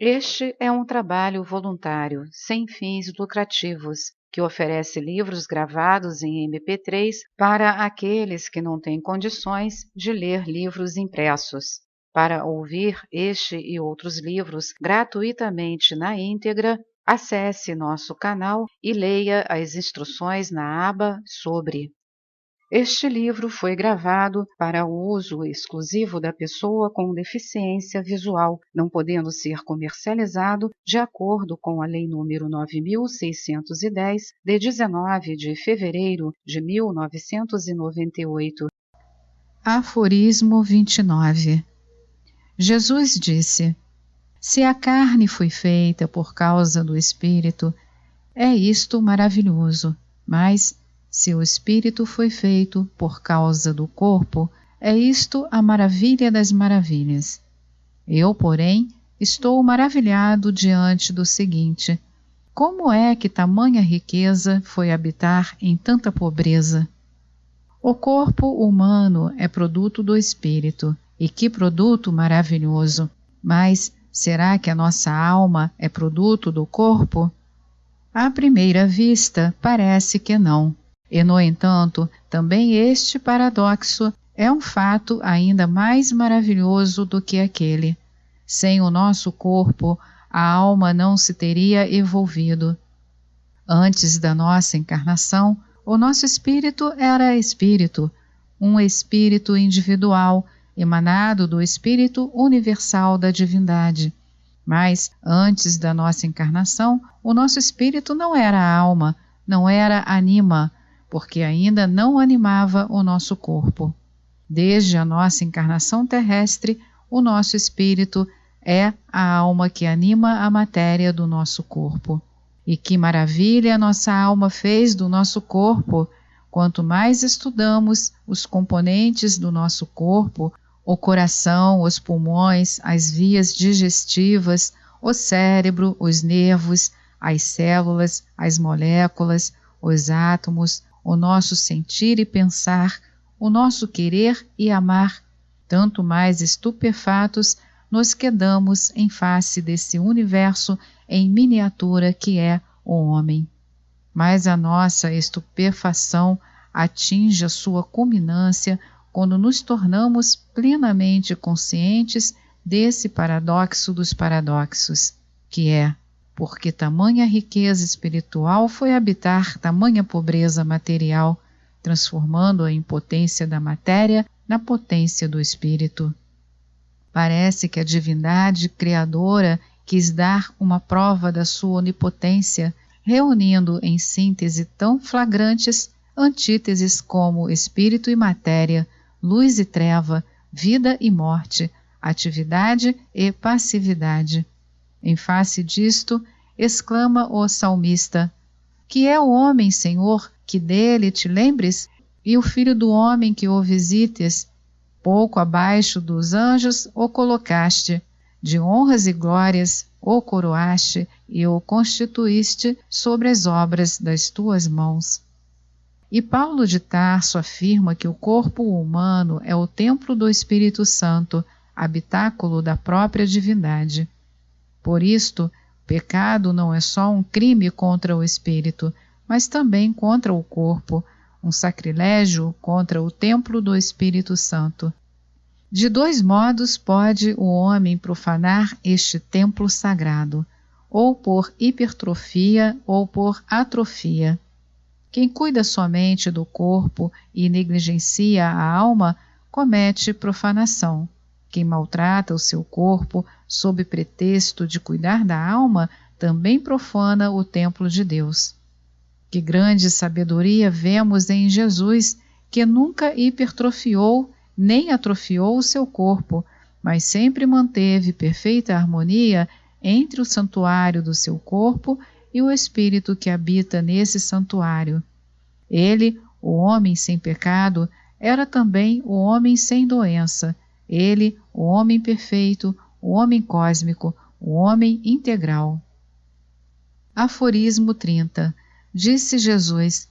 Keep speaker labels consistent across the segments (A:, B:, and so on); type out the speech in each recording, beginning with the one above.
A: Este é um trabalho voluntário, sem fins lucrativos, que oferece livros gravados em MP3 para aqueles que não têm condições de ler livros impressos. Para ouvir este e outros livros gratuitamente na íntegra, acesse nosso canal e leia as instruções na aba Sobre. Este livro foi gravado para uso exclusivo da pessoa com deficiência visual, não podendo ser comercializado de acordo com a Lei nº 9.610, de 19 de fevereiro de 1998.
B: Aforismo 29. Jesus disse: se a carne foi feita por causa do Espírito, é isto maravilhoso, mas se o Espírito foi feito por causa do corpo, é isto a maravilha das maravilhas. Eu, porém, estou maravilhado diante do seguinte: como é que tamanha riqueza foi habitar em tanta pobreza? O corpo humano é produto do Espírito, e que produto maravilhoso! Mas será que a nossa alma é produto do corpo? À primeira vista, parece que não. E, no entanto, também este paradoxo é um fato ainda mais maravilhoso do que aquele. Sem o nosso corpo, a alma não se teria evolvido. Antes da nossa encarnação, o nosso espírito era espírito, um espírito individual, emanado do espírito universal da divindade. Mas, antes da nossa encarnação, o nosso espírito não era alma, não era anima, porque ainda não animava o nosso corpo. Desde a nossa encarnação terrestre, o nosso espírito é a alma que anima a matéria do nosso corpo. E que maravilha a nossa alma fez do nosso corpo! Quanto mais estudamos os componentes do nosso corpo, o coração, os pulmões, as vias digestivas, o cérebro, os nervos, as células, as moléculas, os átomos, o nosso sentir e pensar, o nosso querer e amar, tanto mais estupefatos nos quedamos em face desse universo em miniatura que é o homem. Mas a nossa estupefação atinge a sua culminância quando nos tornamos plenamente conscientes desse paradoxo dos paradoxos, que é: porque tamanha riqueza espiritual foi habitar tamanha pobreza material, transformando a impotência da matéria na potência do espírito. Parece que a divindade criadora quis dar uma prova da sua onipotência, reunindo em síntese tão flagrantes antíteses como espírito e matéria, luz e treva, vida e morte, atividade e passividade. Em face disto, exclama o salmista: que é o homem, Senhor, que dele te lembres, e o filho do homem que o visites? Pouco abaixo dos anjos o colocaste, de honras e glórias o coroaste e o constituíste sobre as obras das tuas mãos. E Paulo de Tarso afirma que o corpo humano é o templo do Espírito Santo, habitáculo da própria divindade. Por isto, pecado não é só um crime contra o espírito, mas também contra o corpo, um sacrilégio contra o templo do Espírito Santo. De dois modos pode o homem profanar este templo sagrado, ou por hipertrofia ou por atrofia. Quem cuida somente do corpo e negligencia a alma, comete profanação. Quem maltrata o seu corpo sob pretexto de cuidar da alma, também profana o templo de Deus. Que grande sabedoria vemos em Jesus, que nunca hipertrofiou nem atrofiou o seu corpo, mas sempre manteve perfeita harmonia entre o santuário do seu corpo e o espírito que habita nesse santuário. Ele, o homem sem pecado, era também o homem sem doença. Ele, o homem perfeito, o homem cósmico, o homem integral. Aforismo 30. Disse Jesus: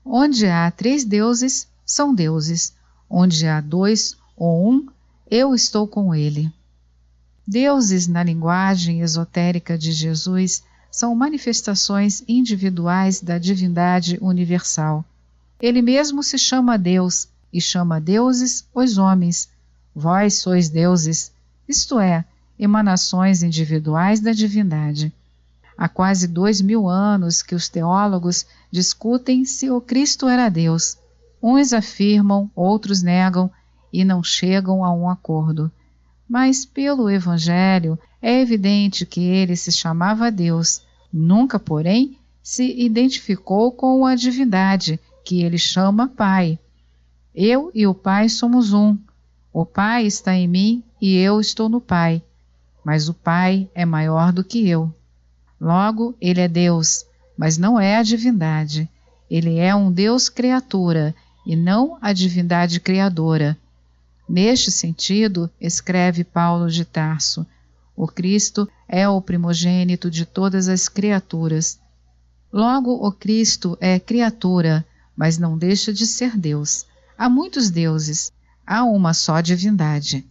B: onde há 3 deuses, são deuses. Onde há 2 ou 1, eu estou com ele. Deuses, na linguagem esotérica de Jesus, são manifestações individuais da divindade universal. Ele mesmo se chama Deus e chama deuses os homens. Vós sois deuses, isto é, emanações individuais da divindade. Há quase 2000 anos que os teólogos discutem se o Cristo era Deus. Uns afirmam, outros negam e não chegam a um acordo. Mas pelo Evangelho é evidente que ele se chamava Deus. Nunca, porém, se identificou com a divindade, que ele chama Pai. Eu e o Pai somos um. O Pai está em mim e eu estou no Pai. Mas o Pai é maior do que eu. Logo, ele é Deus, mas não é a divindade. Ele é um Deus criatura e não a divindade criadora. Neste sentido, escreve Paulo de Tarso, o Cristo é o primogênito de todas as criaturas. Logo, o Cristo é criatura, mas não deixa de ser Deus. Há muitos deuses, há uma só divindade.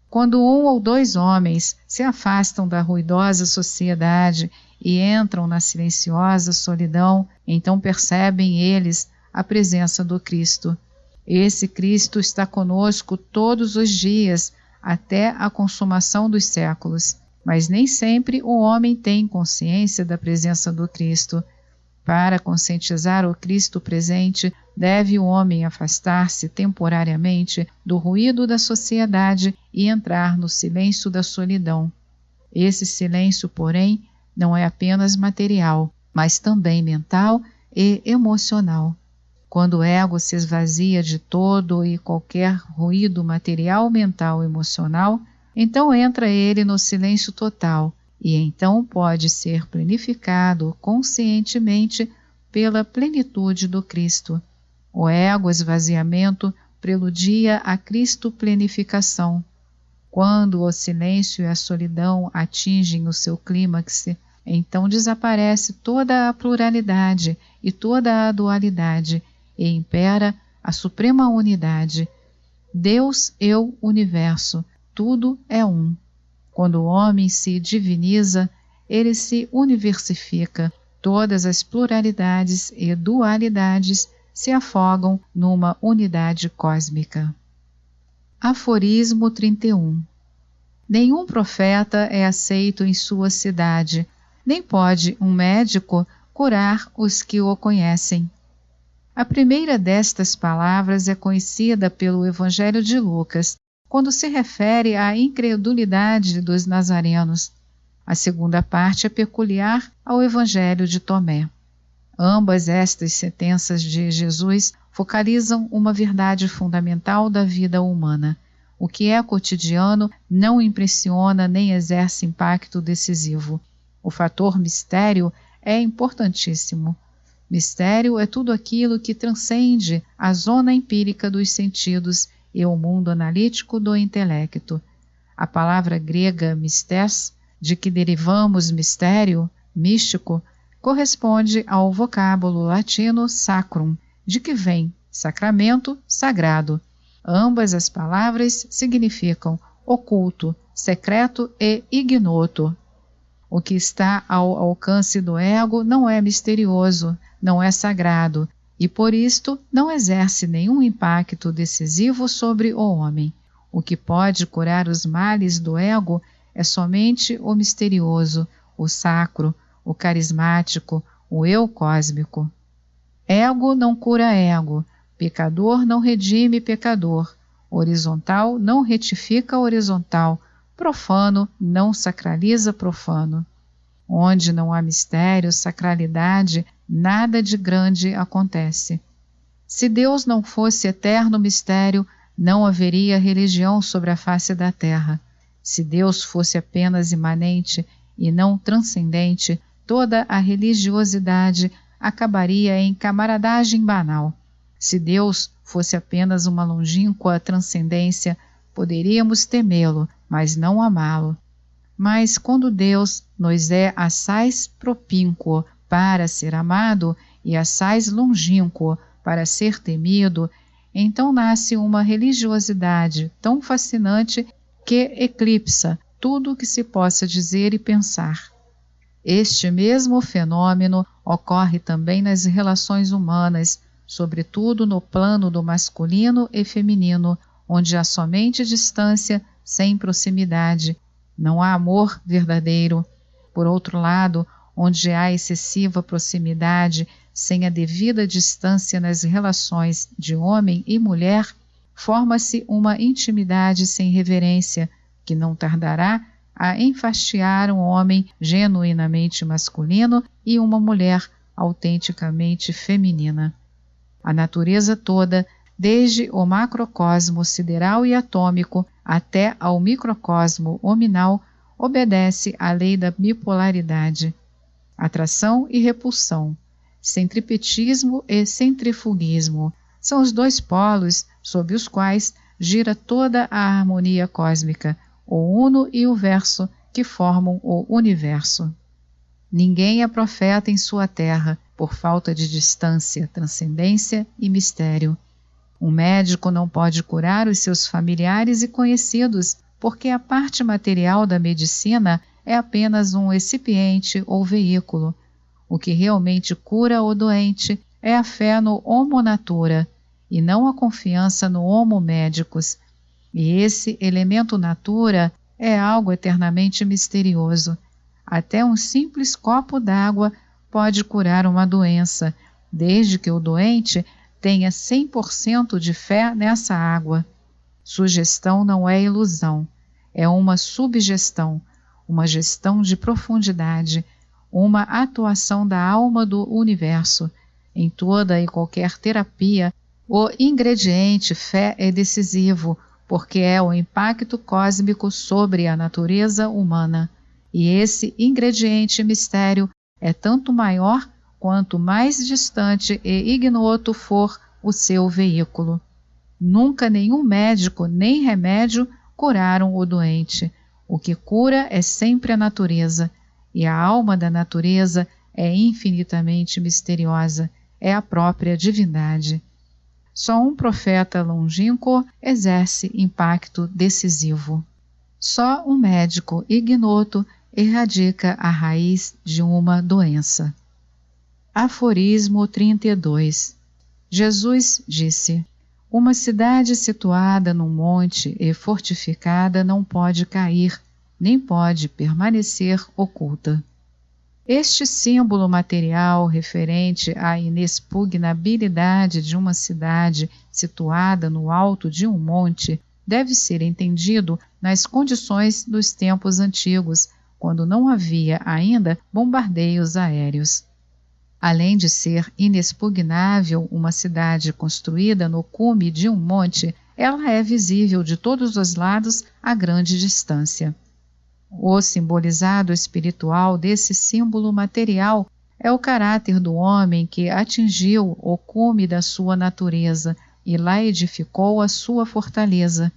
B: Quando um ou dois homens se afastam da ruidosa sociedade e entram na silenciosa solidão, então percebem eles a presença do Cristo. Esse Cristo está conosco todos os dias, até a consumação dos séculos. Mas nem sempre o homem tem consciência da presença do Cristo. Para conscientizar o Cristo presente, deve o homem afastar-se temporariamente do ruído da sociedade e entrar no silêncio da solidão. Esse silêncio, porém, não é apenas material, mas também mental e emocional. Quando o ego se esvazia de todo e qualquer ruído material, mental e emocional, então entra ele no silêncio total, e então pode ser plenificado conscientemente pela plenitude do Cristo. O ego-esvaziamento preludia a Cristo-plenificação. Quando o silêncio e a solidão atingem o seu clímax, então desaparece toda a pluralidade e toda a dualidade, e impera a suprema unidade. Deus, eu, universo, tudo é um. Quando o homem se diviniza, ele se universifica. Todas as pluralidades e dualidades se afogam numa unidade cósmica. Aforismo 31. Nenhum profeta é aceito em sua cidade, nem pode um médico curar os que o conhecem. A primeira destas palavras é conhecida pelo Evangelho de Lucas, quando se refere à incredulidade dos nazarenos. A segunda parte é peculiar ao Evangelho de Tomé. Ambas estas sentenças de Jesus focalizam uma verdade fundamental da vida humana. O que é cotidiano não impressiona nem exerce impacto decisivo. O fator mistério é importantíssimo. Mistério é tudo aquilo que transcende a zona empírica dos sentidos e o mundo analítico do intelecto. A palavra grega mistés, de que derivamos mistério, místico, corresponde ao vocábulo latino sacrum, de que vem sacramento, sagrado. Ambas as palavras significam oculto, secreto e ignoto. O que está ao alcance do ego não é misterioso, não é sagrado, e por isto não exerce nenhum impacto decisivo sobre o homem. O que pode curar os males do ego é somente o misterioso, o sacro, o carismático, o eu cósmico. Ego não cura ego, pecador não redime pecador, horizontal não retifica horizontal, profano não sacraliza profano. Onde não há mistério, sacralidade, nada de grande acontece. Se Deus não fosse eterno mistério, não haveria religião sobre a face da terra. Se Deus fosse apenas imanente e não transcendente, toda a religiosidade acabaria em camaradagem banal. Se Deus fosse apenas uma longínqua transcendência, poderíamos temê-lo, mas não amá-lo. Mas quando Deus nos é assaz propínquo para ser amado e assaz longínquo para ser temido, então nasce uma religiosidade tão fascinante que eclipsa tudo o que se possa dizer e pensar. Este mesmo fenômeno ocorre também nas relações humanas, sobretudo no plano do masculino e feminino, onde há somente distância sem proximidade. Não há amor verdadeiro. Por outro lado, onde há excessiva proximidade, sem a devida distância nas relações de homem e mulher, forma-se uma intimidade sem reverência, que não tardará a enfastiar um homem genuinamente masculino e uma mulher autenticamente feminina. A natureza toda, desde o macrocosmo sideral e atômico até ao microcosmo hominal, obedece à lei da bipolaridade. Atração e repulsão, centripetismo e centrifugismo são os dois polos sob os quais gira toda a harmonia cósmica, o uno e o verso que formam o universo. Ninguém é profeta em sua terra por falta de distância, transcendência e mistério. Um médico não pode curar os seus familiares e conhecidos, porque a parte material da medicina é apenas um recipiente ou veículo. O que realmente cura o doente é a fé no homo natura, e não a confiança no homo médicus. E esse elemento natura é algo eternamente misterioso. Até um simples copo d'água pode curar uma doença, desde que o doente tenha 100% de fé nessa água. Sugestão não é ilusão, é uma subgestão, uma gestão de profundidade, uma atuação da alma do universo. Em toda e qualquer terapia, o ingrediente fé é decisivo, porque é o impacto cósmico sobre a natureza humana. E esse ingrediente mistério é tanto maior quanto mais distante e ignoto for o seu veículo. Nunca nenhum médico nem remédio curaram o doente. O que cura é sempre a natureza, e a alma da natureza é infinitamente misteriosa, é a própria divindade. Só um profeta longínquo exerce impacto decisivo. Só um médico ignoto erradica a raiz de uma doença. Aforismo 32. Jesus disse: uma cidade situada num monte e fortificada não pode cair, nem pode permanecer oculta. Este símbolo material referente à inexpugnabilidade de uma cidade situada no alto de um monte deve ser entendido nas condições dos tempos antigos, quando não havia ainda bombardeios aéreos. Além de ser inexpugnável uma cidade construída no cume de um monte, ela é visível de todos os lados a grande distância. O simbolizado espiritual desse símbolo material é o caráter do homem que atingiu o cume da sua natureza e lá edificou a sua fortaleza,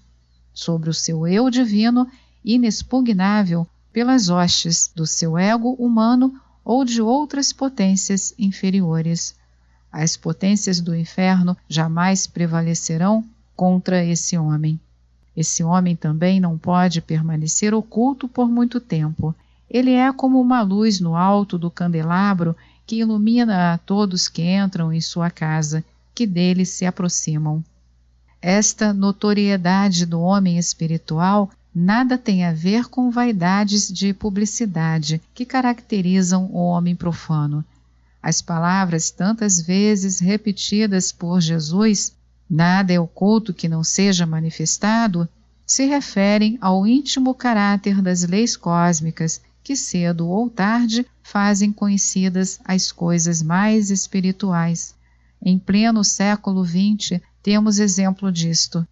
B: sobre o seu eu divino, inexpugnável pelas hostes do seu ego humano ou de outras potências inferiores. As potências do inferno jamais prevalecerão contra esse homem. Esse homem também não pode permanecer oculto por muito tempo. Ele é como uma luz no alto do candelabro que ilumina a todos que entram em sua casa, que dele se aproximam. Esta notoriedade do homem espiritual nada tem a ver com vaidades de publicidade que caracterizam o homem profano. As palavras tantas vezes repetidas por Jesus, nada é oculto que não seja manifestado, se referem ao íntimo caráter das leis cósmicas que cedo ou tarde fazem conhecidas as coisas mais espirituais. Em pleno século XX temos exemplo disto.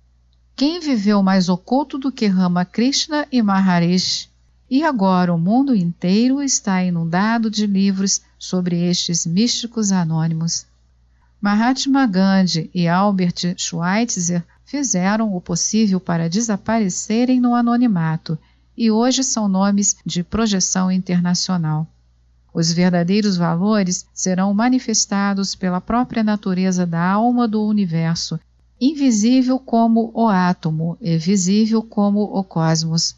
B: Quem viveu mais oculto do que Ramakrishna e Maharishi? E agora o mundo inteiro está inundado de livros sobre estes místicos anônimos. Mahatma Gandhi e Albert Schweitzer fizeram o possível para desaparecerem no anonimato e hoje são nomes de projeção internacional. Os verdadeiros valores serão manifestados pela própria natureza da alma do universo, invisível como o átomo e visível como o cosmos.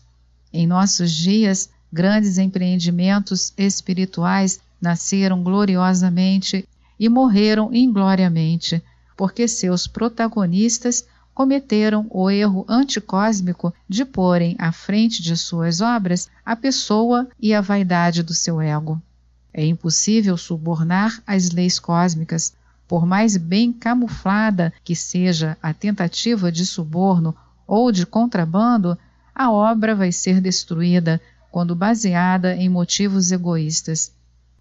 B: Em nossos dias, grandes empreendimentos espirituais nasceram gloriosamente e morreram ingloriamente, porque seus protagonistas cometeram o erro anticósmico de porem à frente de suas obras a pessoa e a vaidade do seu ego. É impossível subornar as leis cósmicas, por mais bem camuflada que seja a tentativa de suborno ou de contrabando, a obra vai ser destruída quando baseada em motivos egoístas.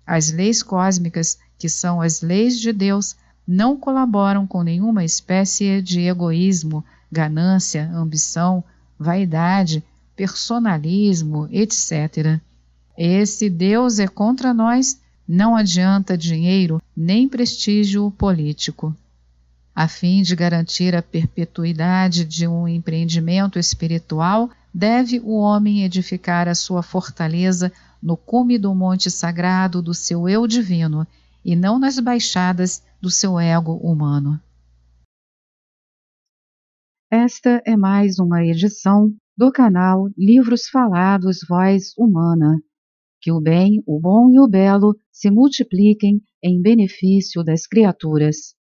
B: As leis cósmicas, que são as leis de Deus, não colaboram com nenhuma espécie de egoísmo, ganância, ambição, vaidade, personalismo, etc. Esse Deus é contra nós, não adianta dinheiro nem prestígio político. A fim de garantir a perpetuidade de um empreendimento espiritual, deve o homem edificar a sua fortaleza no cume do monte sagrado do seu eu divino, e não nas baixadas do seu ego humano.
A: Esta é mais uma edição do canal Livros Falados Voz Humana. Que o bem, o bom e o belo se multipliquem em benefício das criaturas.